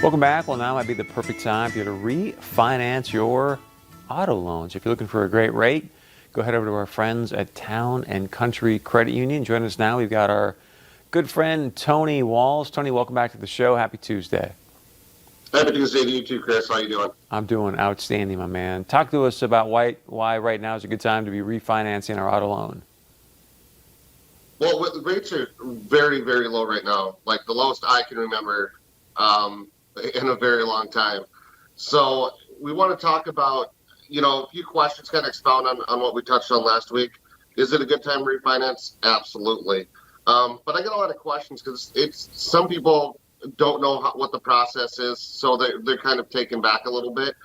Welcome back. Well, now might be the perfect time for you to refinance your auto loans. If you're looking for a great rate, go head over to our friends at Town and Country Credit Union. Join us now. We've got our good friend Tony Walls. Tony, welcome back to the show. Happy Tuesday. Happy Tuesday to you too, Chris. How you doing? I'm doing outstanding, my man. Talk to us about why right now is a good time to be refinancing our auto loan. Well, the rates are very, very low right now, like the lowest I can remember in a very long time. So we want to talk about, a few questions, kind of expound on what we touched on last week. Is it a good time to refinance? Absolutely. But I get a lot of questions because some people don't know what the process is, so they're kind of taken back a little bit.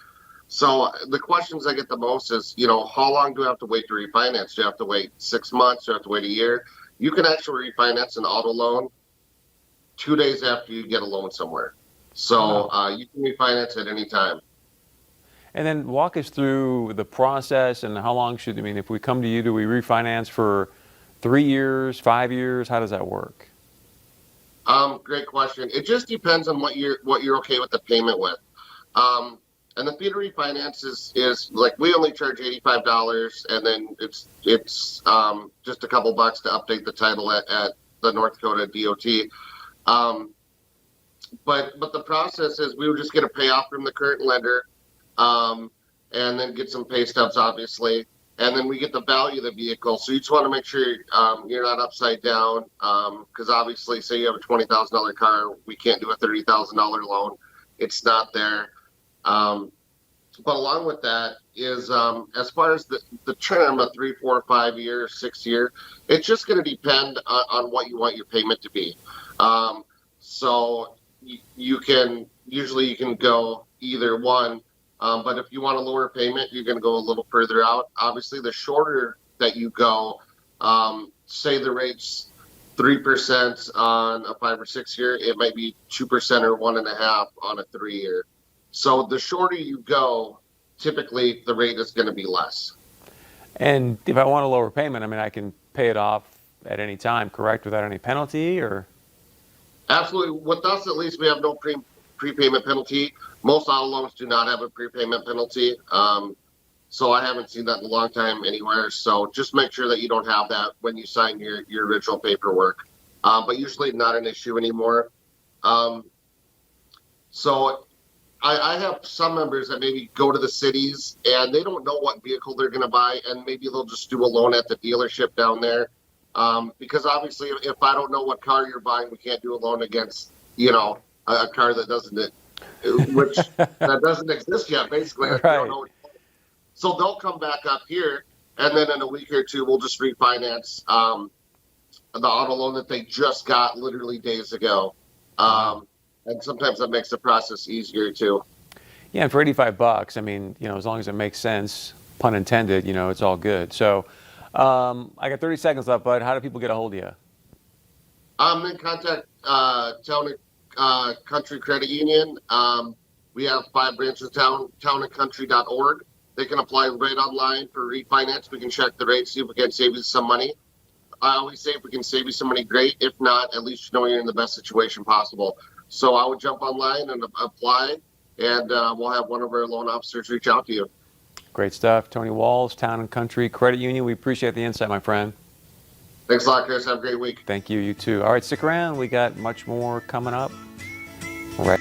So the questions I get the most is, how long do I have to wait to refinance? Do you have to wait 6 months? Do you have to wait a year? You can actually refinance an auto loan 2 days after you get a loan somewhere. So you can refinance at any time. And then walk us through the process and how long if we come to you, do we refinance for 3 years, 5 years? How does that work? Great question. It just depends on what you're okay with the payment with. And the fee to refinance is like we only charge $85, and then it's just a couple bucks to update the title at the North Dakota DOT. But the process is we were just going to pay off from the current lender, and then get some pay stubs, obviously, and then we get the value of the vehicle. So you just want to make sure you're not upside down, because obviously, say you have a $20,000 car, we can't do a $30,000 loan. It's not there. But along with that is, as far as the term of 3, 4, 5 years, 6 year, it's just going to depend on what you want your payment to be. So you can go either one, but if you want a lower payment, you're going to go a little further out. Obviously, the shorter that you go, say the rate's 3% on a 5 or 6 year, it might be 2% or 1.5% on a 3 year. So the shorter you go, typically the rate is going to be less. And if I want a lower payment, I can pay it off at any time, correct? Without any penalty, or? Absolutely. With us, at least, we have no prepayment penalty. Most auto loans do not have a prepayment penalty. So I haven't seen that in a long time anywhere. So just make sure that you don't have that when you sign your original paperwork. But usually not an issue anymore. So I have some members that maybe go to the cities and they don't know what vehicle they're going to buy, and maybe they'll just do a loan at the dealership down there. Because obviously, if I don't know what car you're buying, we can't do a loan against, a car that doesn't exist yet. Basically, Right. don't know. So they'll come back up here, and then in a week or two, we'll just refinance the auto loan that they just got literally days ago. And sometimes that makes the process easier too. Yeah, and for $85, as long as it makes sense, pun intended, it's all good. So I got 30 seconds left, bud. How do people get a hold of you? Then contact Town and Country Credit Union. We have 5 branches, townandcountry.org. They can apply right online for refinance. We can check the rate, see if we can save you some money. I always say if we can save you some money, great. If not, at least you're in the best situation possible. So I would jump online and apply, and we'll have one of our loan officers reach out to you. Great stuff. Tony Walls, Town and Country Credit Union. We appreciate the insight, my friend. Thanks a lot, Chris. Have a great week. Thank you. You too. All right, stick around. We got much more coming up. All right.